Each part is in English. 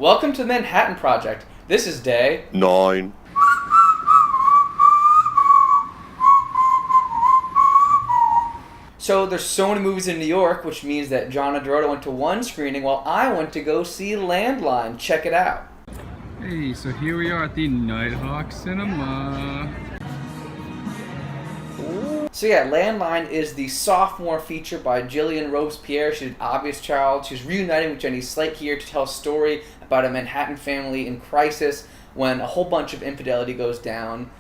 Welcome to the Manhattan Project. This is day 9. So there's so many movies in New York, which means that John and Dorota went to one screening while I went to go see Landline. Check it out. Hey, so here we are at the Nighthawk Cinema. So yeah, Landline is the sophomore feature by Gillian Robespierre. She's an obvious child. She's reuniting with Jenny Slate here to tell a story about a Manhattan family in crisis when a whole bunch of infidelity goes down.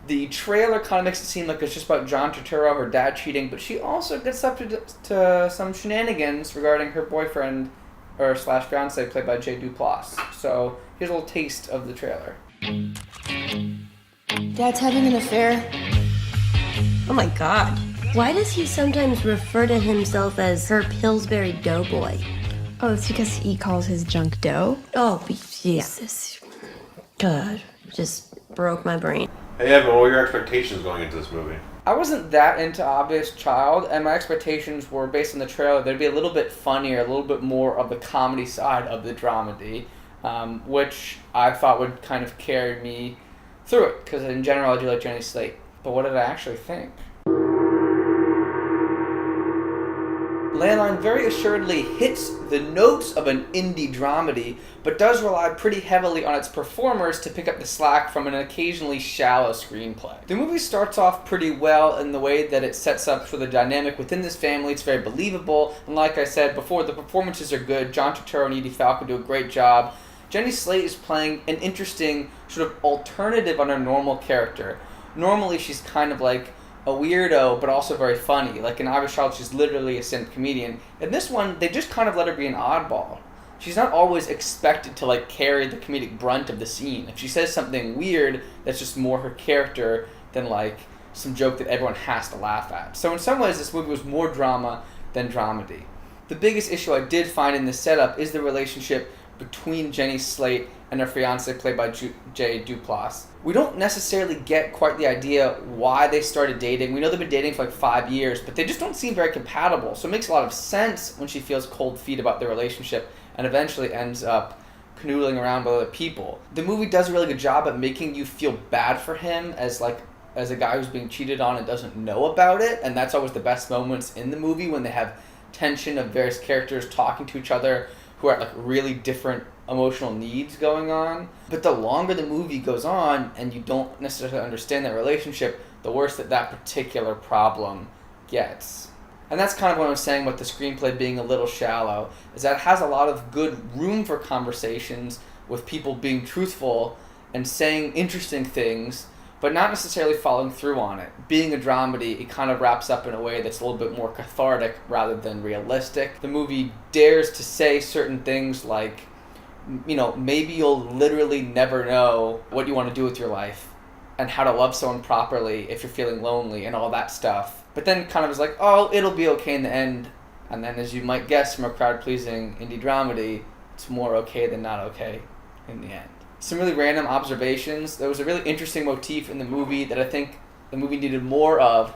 The trailer kind of makes it seem like it's just about John Turturro, her dad cheating, but she also gets up to some shenanigans regarding her boyfriend or slash fiance played by Jay Duplass. So here's a little taste of the trailer. Dad's having an affair. Oh my god. Why does he sometimes refer to himself as her Pillsbury Doughboy? Oh, it's because he calls his junk dough? Oh, Jesus. God, just broke my brain. Hey Evan, what were your expectations going into this movie? I wasn't that into Obvious Child, and my expectations were based on the trailer. There'd be a little bit funnier, a little bit more of the comedy side of the dramedy, which I thought would kind of carry me through it, because in general I do like Jenny Slate. But what did I actually think? Landline very assuredly hits the notes of an indie dramedy, but does rely pretty heavily on its performers to pick up the slack from an occasionally shallow screenplay. The movie starts off pretty well in the way that it sets up for the dynamic within this family. It's very believable, and like I said before, the performances are good. John Turturro and Edie Falco do a great job. Jenny Slate is playing an interesting sort of alternative on her normal character. Normally she's kind of like a weirdo, but also very funny. Like in Obvious Child, she's literally a stand-up comedian. In this one, they just kind of let her be an oddball. She's not always expected to like carry the comedic brunt of the scene. If she says something weird, that's just more her character than like some joke that everyone has to laugh at. So in some ways, this movie was more drama than dramedy. The biggest issue I did find in this setup is the relationship between Jenny Slate and her fiance played by Jay Duplass. We don't necessarily get quite the idea why they started dating. We know they've been dating for like 5 years, but they just don't seem very compatible. So it makes a lot of sense when she feels cold feet about their relationship and eventually ends up canoodling around with other people. The movie does a really good job at making you feel bad for him as a guy who's being cheated on and doesn't know about it, and that's always the best moments in the movie when they have tension of various characters talking to each other who are like really different emotional needs going on. But the longer the movie goes on and you don't necessarily understand that relationship, the worse that particular problem gets. And that's kind of what I'm saying about the screenplay being a little shallow, is that it has a lot of good room for conversations with people being truthful and saying interesting things, but not necessarily following through on it. Being a dramedy, it kind of wraps up in a way that's a little bit more cathartic rather than realistic. The movie dares to say certain things like, you know, maybe you'll literally never know what you want to do with your life and how to love someone properly if you're feeling lonely and all that stuff. But then kind of is like, oh, it'll be okay in the end. And then as you might guess from a crowd-pleasing indie dramedy, it's more okay than not okay in the end. Some really random observations. There was a really interesting motif in the movie that I think the movie needed more of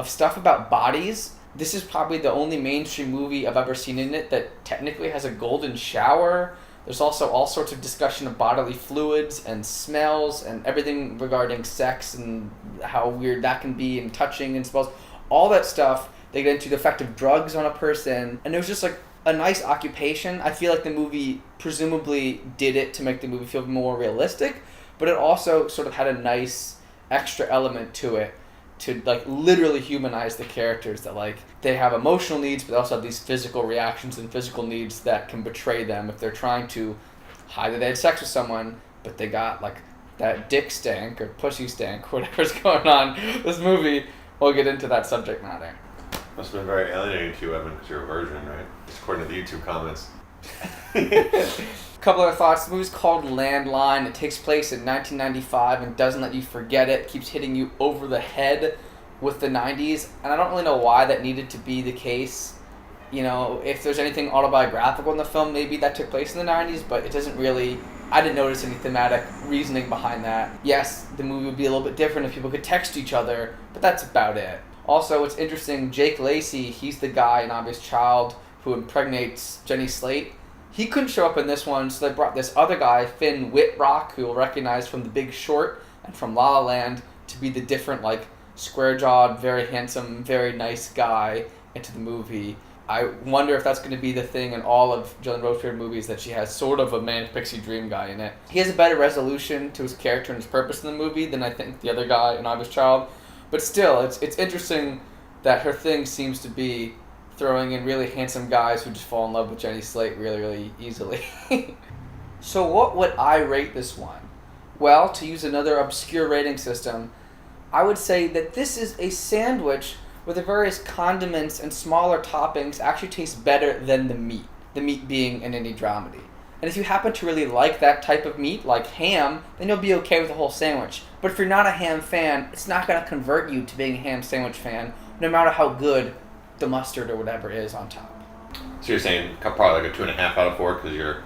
stuff about bodies. This is probably the only mainstream movie I've ever seen in it that technically has a golden shower. There's also all sorts of discussion of bodily fluids and smells and everything regarding sex and how weird that can be and touching and smells. All that stuff. They get into the effect of drugs on a person. And it was just like a nice occupation. I feel like the movie presumably did it to make the movie feel more realistic, but it also sort of had a nice extra element to it to like literally humanize the characters, that like they have emotional needs but they also have these physical reactions and physical needs that can betray them if they're trying to hide that they had sex with someone but they got like that dick stank or pussy stank, whatever's going on. This movie, we'll get into that subject matter. Must have been very alienating to you, Evan, because you're a virgin, right? According to the YouTube comments. Couple other thoughts. The movie's called Landline. It takes place in 1995 and doesn't let you forget it. It keeps hitting you over the head with the 90s, and I don't really know why that needed to be the case. You know, if there's anything autobiographical in the film, maybe that took place in the 90s, but it doesn't really... I didn't notice any thematic reasoning behind that. Yes, the movie would be a little bit different if people could text each other, but that's about it. Also, it's interesting, Jake Lacey, he's the guy in Obvious Child who impregnates Jenny Slate. He couldn't show up in this one, so they brought this other guy, Finn Wittrock, who you'll recognize from The Big Short and from La La Land, to be the different, like, square-jawed, very handsome, very nice guy into the movie. I wonder if that's going to be the thing in all of Gillian Robespierre movies, that she has sort of a manic pixie dream guy in it. He has a better resolution to his character and his purpose in the movie than I think the other guy in August Child. But still, it's interesting that her thing seems to be throwing in really handsome guys who just fall in love with Jenny Slate really, really easily. So what would I rate this one? Well, to use another obscure rating system, I would say that this is a sandwich where the various condiments and smaller toppings actually taste better than the meat being an indie dramedy. And if you happen to really like that type of meat, like ham, then you'll be okay with the whole sandwich. But if you're not a ham fan, it's not going to convert you to being a ham sandwich fan, no matter how good the mustard or whatever is on top. So you're saying probably like a 2.5 out of 4 because you're,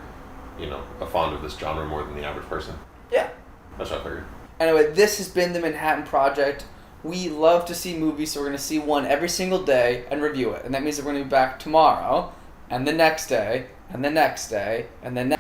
a fond of this genre more than the average person? Yeah. That's what I figured. Anyway, this has been the Manhattan Project. We love to see movies, so we're going to see one every single day and review it. And that means that we're going to be back tomorrow, and the next day, and the next day, and the next